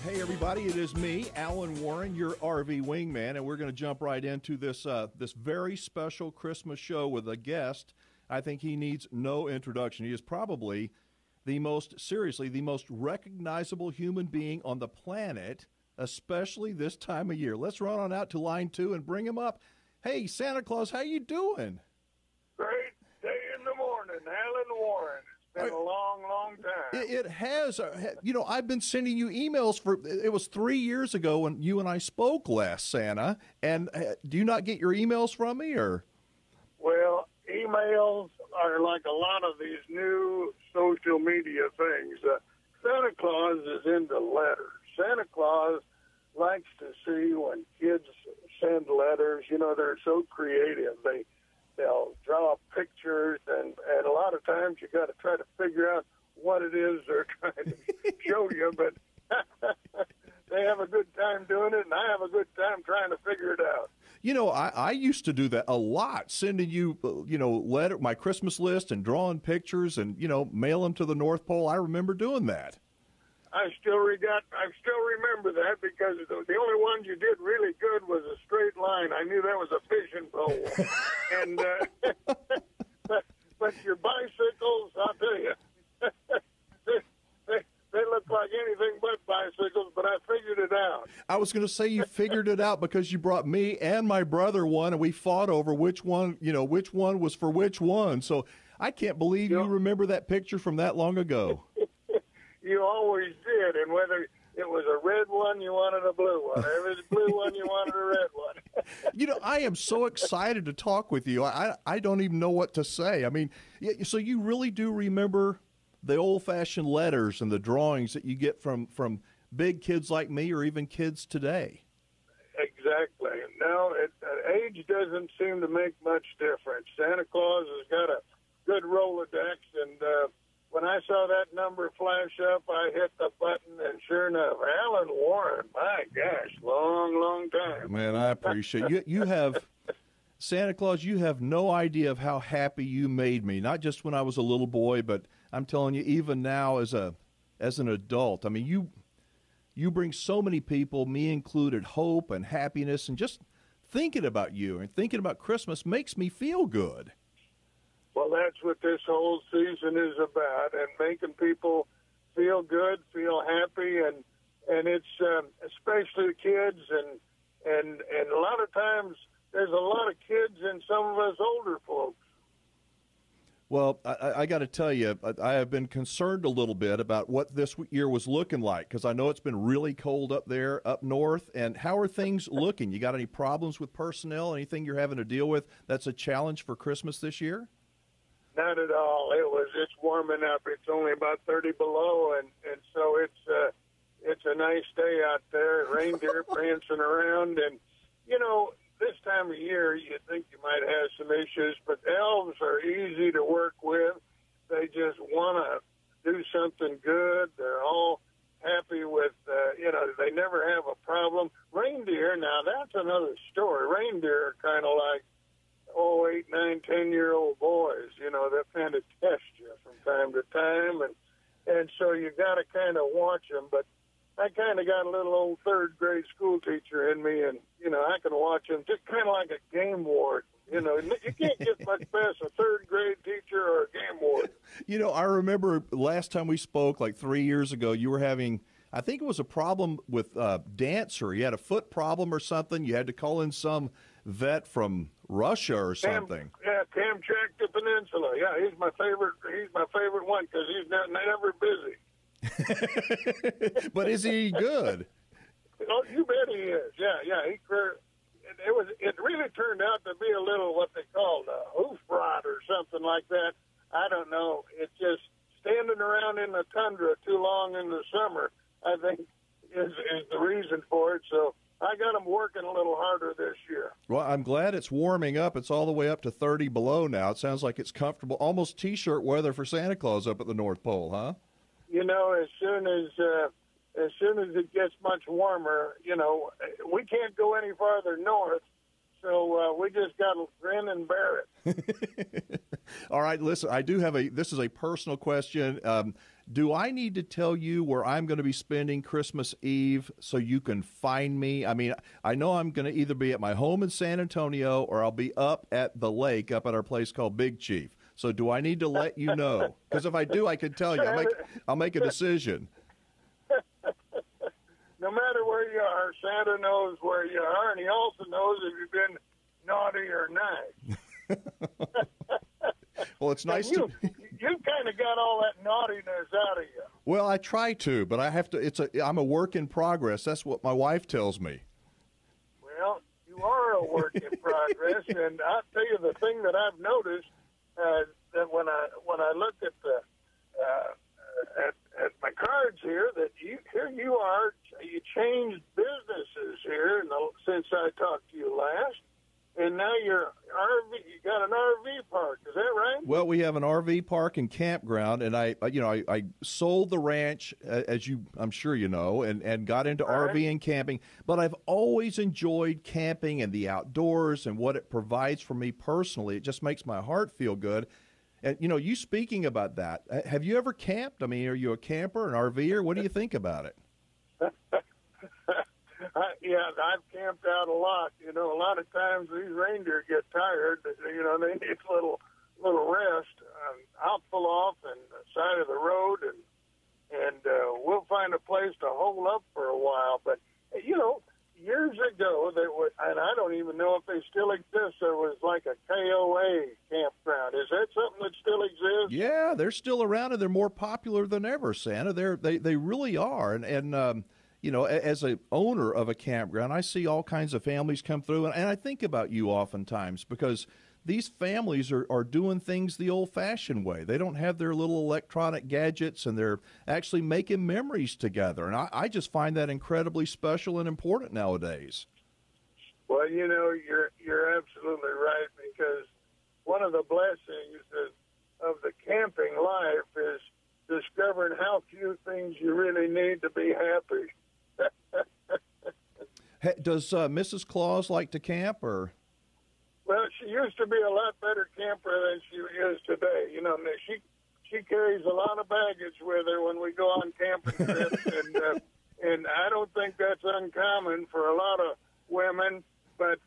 Hey, everybody, it is me, Alan Warren, your RV Wingman, and we're going to jump right into this very special Christmas show with a guest. I think he needs no introduction. He is probably the most recognizable human being on the planet, especially this time of year. Let's run on out to line 2 and bring him up. Hey, Santa Claus, how you doing? Great day in the morning, Alan Warren. Been a long, long time. It has. I've been sending you emails it was 3 years ago when you and I spoke last, Santa. And do you not get your emails from me, or? Well, emails are like a lot of these new social media things. Santa Claus is into letters. Santa Claus likes to see when kids send letters. You know, they're so creative. They'll draw pictures, and a lot of times you got to try to figure out what it is they're trying to show you, but they have a good time doing it, and I have a good time trying to figure it out. You know, I used to do that a lot, sending you, my Christmas list and drawing pictures and, mail them to the North Pole. I remember doing that. I still remember that because the only one you did really good was a straight line. I knew that was a fishing pole. And but your bicycles, I'll tell you, they look like anything but bicycles, but I figured it out. I was going to say you figured it out because you brought me and my brother one, and we fought over which one was for which one. So I can't believe you remember that picture from that long ago. You always did, and whether it was a red one, you wanted a blue one. If it was a blue one, you wanted a red one. I am so excited to talk with you. I don't even know what to say. I mean, so you really do remember the old-fashioned letters and the drawings that you get from big kids like me or even kids today. Exactly. No, age doesn't seem to make much difference. Santa Claus has got a good Rolodex, and when I saw that number flash up, I hit the button, and sure enough, Alan Warren, my gosh, long, long time. Man, I appreciate it. You have, Santa Claus, you have no idea of how happy you made me, not just when I was a little boy, but I'm telling you, even now as an adult. I mean, you bring so many people, me included, hope and happiness, and just thinking about you and thinking about Christmas makes me feel good. Well, that's what this whole season is about, and making people feel good, feel happy, and it's especially the kids, and a lot of times there's a lot of kids and some of us older folks. Well, I got to tell you, I have been concerned a little bit about what this year was looking like, because I know it's been really cold up there, up north. And how are things looking? You got any problems with personnel, anything you're having to deal with that's a challenge for Christmas this year? Not at all. It's warming up. It's only about 30 below, and so it's a nice day out there. Reindeer prancing around, and this time of year you think you might have some issues, but elves are easy to work with. They just want to do something good. They're all happy with they never have a problem. Reindeer, now that's another story. Reindeer are kind of like 8, 9, 10-year-old boys, that kind of test you from time to time, and so you got to kind of watch them. But I kind of got a little old third-grade school teacher in me, and I can watch them just kind of like a game warden. You can't get much past a third-grade teacher or a game warden. I remember last time we spoke, like 3 years ago, you were having, I think it was a problem with Dancer. You had a foot problem or something. You had to call in some vet from Russia or something. Kamchatka Peninsula. Yeah, he's my favorite one because he's never busy. But is he good? Oh, you bet he is. Yeah. It really turned out to be a little what they called a hoof rot or something like that. I don't know. It's just standing around in the tundra too long in the summer, I think, is the reason for it. So I got him working a little harder this year. Well, I'm glad it's warming up. It's all the way up to 30 below now. It sounds like it's comfortable, almost T-shirt weather for Santa Claus up at the North Pole, huh? As soon as it gets much warmer, we can't go any farther north, so we just got to grin and bear it. All right, listen, I do have this is a personal question. Do I need to tell you where I'm going to be spending Christmas Eve so you can find me? I mean, I know I'm going to either be at my home in San Antonio or I'll be up at the lake up at our place called Big Chief. So do I need to let you know? Because if I do, I can tell you. I'll make a decision. No matter where you are, Santa knows where you are, and he also knows if you've been naughty or nice. Well, it's nice you kind of got all that naughtiness out of you. Well, I try to, but I have to. I'm a work in progress. That's what my wife tells me. Well, you are a work in progress, and I'll tell you the thing that I've noticed that when I look at the at my cards here, that here you are, you changed businesses here since I talked to you last. And now you got an RV park. Is that right? Well, we have an RV park and campground, and I sold the ranch, I'm sure you know, and got into RV and camping. But I've always enjoyed camping and the outdoors and what it provides for me personally. It just makes my heart feel good. And you speaking about that, have you ever camped? I mean, are you a camper, an RVer? What do you think about it? Yeah, I've camped out a lot. A lot of times these reindeer get tired. They need a little rest. I'll pull off on the side of the road, and we'll find a place to hole up for a while. But years ago, and I don't even know if they still exist. There was like a KOA campground. Is that something that still exists? Yeah, they're still around, and they're more popular than ever, Santa. They really are, and as a owner of a campground, I see all kinds of families come through, and I think about you oftentimes because these families are doing things the old-fashioned way. They don't have their little electronic gadgets, and they're actually making memories together, and I just find that incredibly special and important nowadays. Well, you're absolutely right, because one of the blessings of the camping life is discovering how few things you really need to be happy. Does Mrs. Claus like to camp, or? Well, she used to be a lot better camper than she is today. She carries a lot of baggage with her when we go on camping trips, and I don't think that's uncommon for a lot of women. But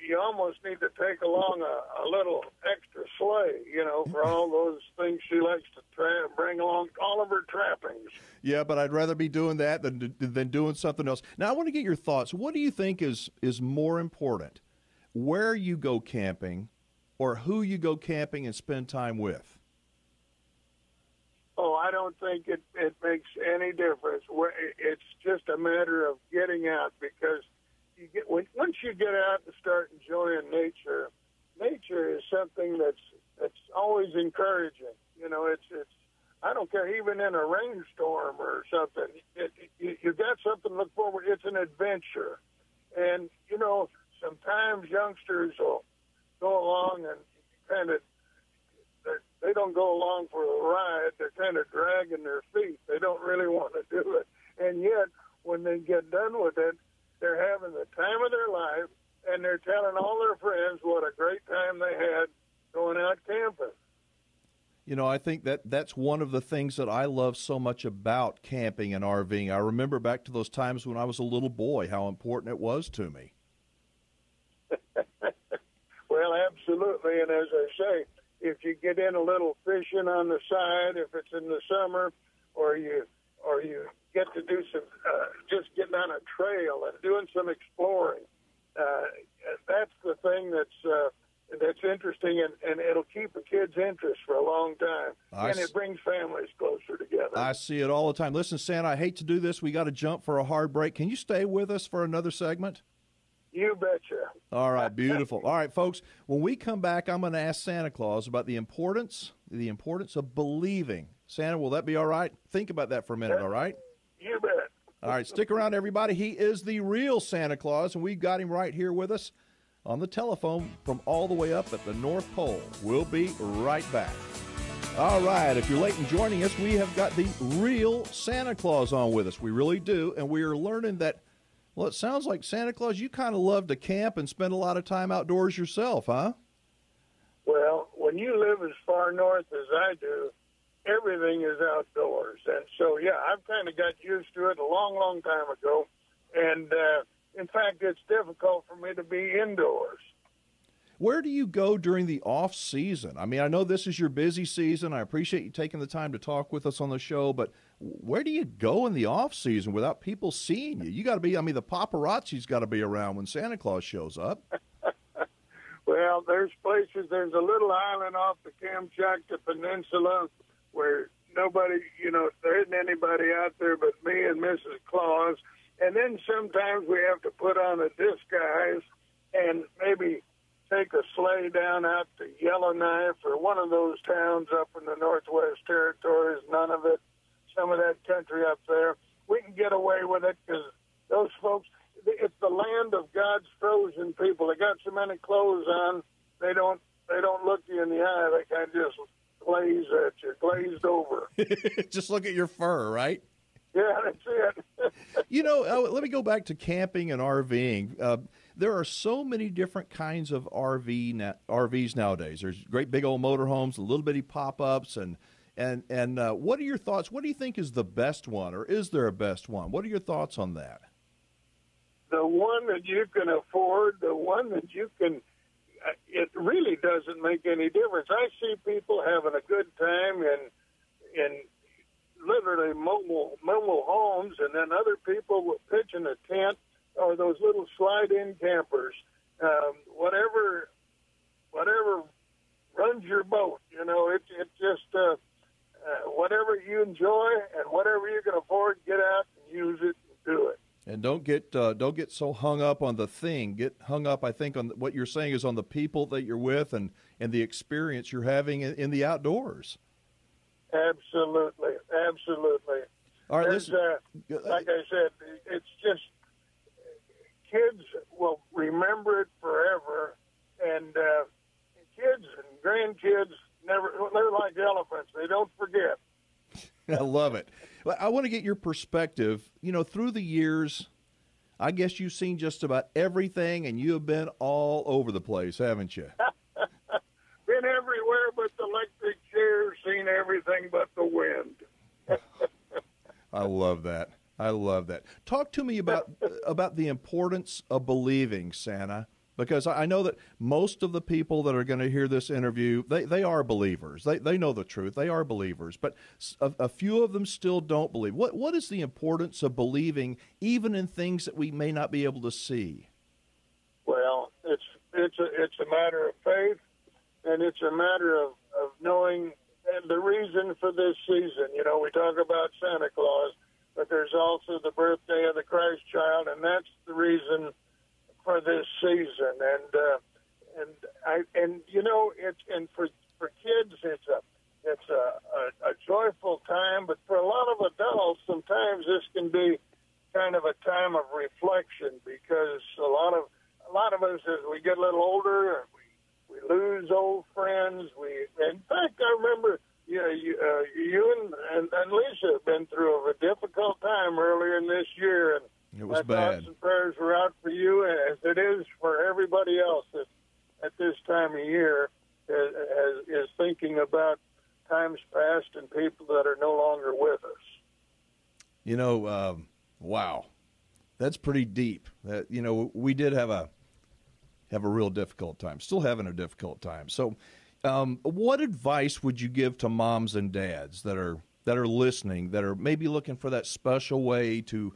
you almost need to take along a little extra sleigh, for all those things she likes to bring along, all of her trappings. Yeah, but I'd rather be doing that than doing something else. Now, I want to get your thoughts. What do you think is more important, where you go camping or who you go camping and spend time with? Oh, I don't think it makes any difference. It's just a matter of getting out, because once you get out and start enjoying nature is something that's always encouraging. It's I don't care, even in a rainstorm or something, you got something to look forward. It's an adventure, and sometimes youngsters will go along and they don't go along for the ride. They're kind of dragging their feet. They don't really want to do it, and yet when they get done with it, they're having the time of their life, and they're telling all their friends what a great time they had going out camping. I think that's one of the things that I love so much about camping and RVing. I remember back to those times when I was a little boy, how important it was to me. Well, absolutely, and as I say, if you get in a little fishing on the side, if it's in the summer, or you get to do some just getting on a trail and doing some exploring, that's the thing that's interesting, and it'll keep a kid's interest for a long time, and it brings families closer together. I see it all the time. Listen, Santa, I hate to do this. We got to jump for a hard break. Can you stay with us for another segment? You betcha. All right, beautiful. All right, folks, when we come back, I'm going to ask Santa Claus about the importance of believing. Santa, will that be all right? Think about that for a minute, all right? You bet. All right, stick around, everybody. He is the real Santa Claus, and we've got him right here with us on the telephone from all the way up at the North Pole. We'll be right back. All right, if you're late in joining us, we have got the real Santa Claus on with us. We really do, and we are learning that, well, it sounds like, Santa Claus, you kind of love to camp and spend a lot of time outdoors yourself, huh? Well, when you live as far north as I do, everything is outdoors. And so, yeah, I've kind of got used to it a long, long time ago. And, in fact, it's difficult for me to be indoors. Where do you go during the off season? I mean, I know this is your busy season. I appreciate you taking the time to talk with us on the show, but where do you go in the off season without people seeing you? You got to be, I mean, the paparazzi's got to be around when Santa Claus shows up. Well, there's places, there's a little island off the Kamchatka Peninsula where nobody, there isn't anybody out there but me and Mrs. Claus. And then sometimes we have to put on a disguise and maybe take a sleigh down out to Yellowknife or one of those towns up in the Northwest Territories, none of it, some of that country up there. We can get away with it because those folks, it's the land of God's frozen people. They got so many clothes on, they don't look you in the eye. They kind of just glaze at you, glazed over. Just look at your fur, right? Yeah, that's it. Let me go back to camping and RVing. There are so many different kinds of RVs nowadays. There's great big old motorhomes, little bitty pop-ups, and what are your thoughts? What do you think is the best one, or is there a best one? What are your thoughts on that? The one that you can afford, the one that you can, it really doesn't make any difference. I see people having a good time in literally mobile homes, and then other people will pitch in a tent or those little slide-in campers. Whatever runs your boat, it just whatever you enjoy and whatever you can afford, get out and use it and do it. And don't get so hung up on the thing. Get hung up, I think, on what you're saying is on the people that you're with and the experience you're having in the outdoors. Absolutely. All right, like I said, it's just kids will remember it forever, and kids and grandkids they're like elephants. They don't forget. I love it. I want to get your perspective. Through the years, I guess you've seen just about everything, and you have been all over the place, haven't you? Been everywhere but the electric chair, seen everything but the wind. I love that. Talk to me about the importance of believing, Santa, because I know that most of the people that are going to hear this interview, they are believers. They know the truth. They are believers, but a few of them still don't believe. What is the importance of believing, even in things that we may not be able to see? Well, it's a matter of faith, and it's a matter of knowing the reason for this season. We talk about Santa Claus, but there's also the birthday of the Christ child, and that's the reason for this season. And for kids, it's a joyful time, but for a lot of adults, sometimes this can be kind of a time of reflection, because a lot of us, as we get a little older, we lose old friends. In fact, I remember you and Lisa have been through a difficult time earlier in this year, and it was my thoughts and prayers were out for you, as it is for everybody else at this time of year is thinking about times past and people that are no longer with us. Wow, that's pretty deep. We did have a real difficult time, still having a difficult time. So, what advice would you give to moms and dads that are listening, that are maybe looking for that special way to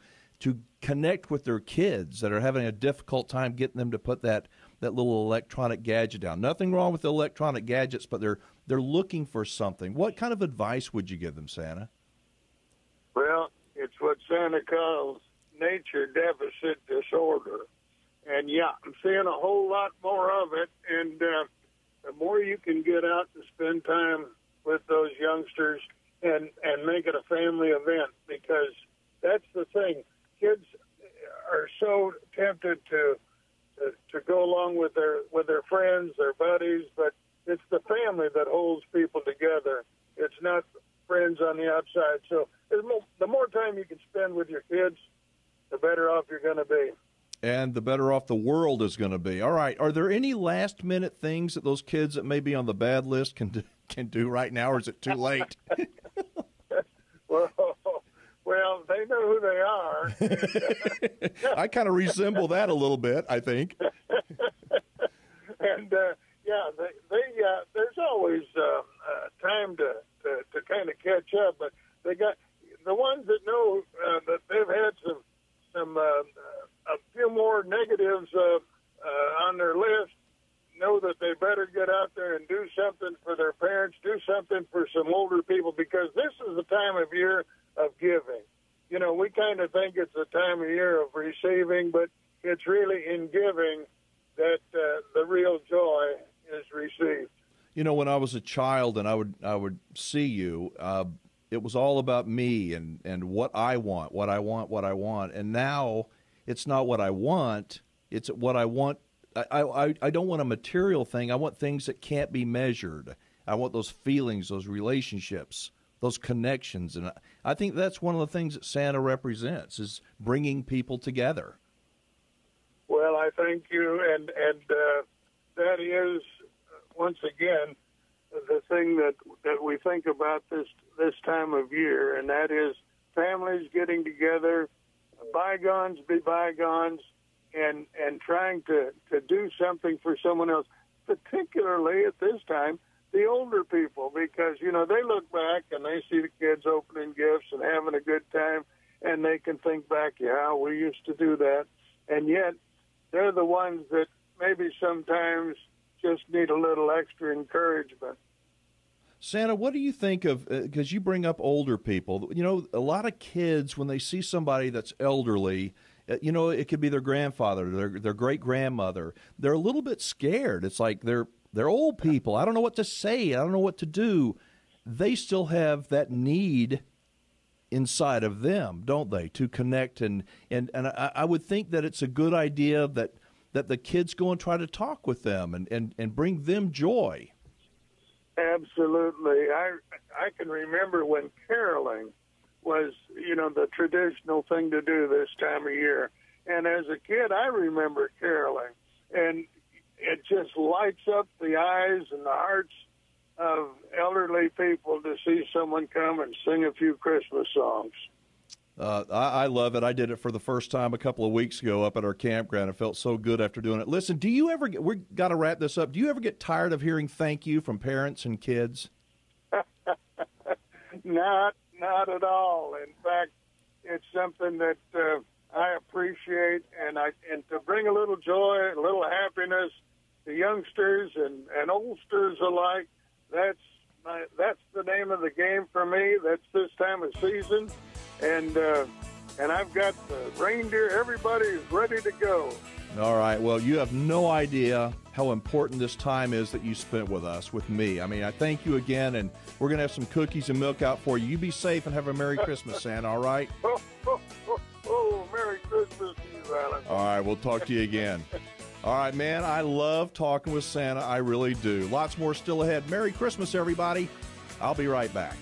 connect with their kids, that are having a difficult time getting them to put that little electronic gadget down? Nothing wrong with the electronic gadgets, but they're looking for something. What kind of advice would you give them, Santa? Well, it's what Santa calls nature deficit disorder. And, yeah, I'm seeing a whole lot more of it. And the more you can get out and spend time with those youngsters and make it a family event, because that's the thing. Kids are so tempted to go along with their friends, their buddies, but it's the family that holds people together. It's not friends on the outside. So the more time you can spend with your kids, the better off you're going to be. And the better off the world is going to be. All right. Are there any last-minute things that those kids that may be on the bad list can do right now, or is it too late? they know who they are. I kind of resemble that a little bit, I think. And there's always time to kind of catch up, but they got the ones that know that they've had some a few more negatives on their list. Know that they better get out there and do something for their parents, do something for some older people, because this is the time of year of giving. You know, we kind of think it's a time of year of receiving, but it's really in giving that the real joy is received. You know, when I was a child and I would see you, it was all about me and what I want. And now it's not what I want, it's what I want. I don't want a material thing. I want things that can't be measured. I want those feelings, those relationships, those connections. And I think that's one of the things that Santa represents, is bringing people together. Well, I thank you. And that is, once again, the thing that we think about this time of year, and that is families getting together, bygones be bygones, and trying to do something for someone else, particularly at this time, the older people, because, you know, they look back and they see the kids opening gifts and having a good time, and they can think back, yeah, we used to do that. And yet they're the ones that maybe sometimes just need a little extra encouragement. Santa, what do you think of, because you bring up older people, you know, a lot of kids, when they see somebody that's elderly, you know, it could be their grandfather, their great-grandmother, they're a little bit scared. It's like they're old people. I don't know what to say. I don't know what to do. They still have that need inside of them, don't they, to connect? And I would think that it's a good idea that the kids go and try to talk with them and bring them joy. Absolutely. I can remember when caroling was, you know, the traditional thing to do this time of year. And as a kid, I remember caroling. And it just lights up the eyes and the hearts of elderly people to see someone come and sing a few Christmas songs. I love it. I did it for the first time a couple of weeks ago up at our campground. It felt so good after doing it. Listen, do you ever get, we've got to wrap this up, do you ever get tired of hearing thank you from parents and kids? Not at all. In fact, it's something that I appreciate, and to bring a little joy, a little happiness to youngsters and oldsters alike. That's the name of the game for me. That's this time of season, and I've got the reindeer. Everybody is ready to go. All right. Well, you have no idea how important this time is that you spent with us, with me. I mean, I thank you again, and we're going to have some cookies and milk out for you. You be safe and have a Merry Christmas, Santa, all right? Merry Christmas to you, Alan. All right. We'll talk to you again. All right, man, I love talking with Santa. I really do. Lots more still ahead. Merry Christmas, everybody. I'll be right back.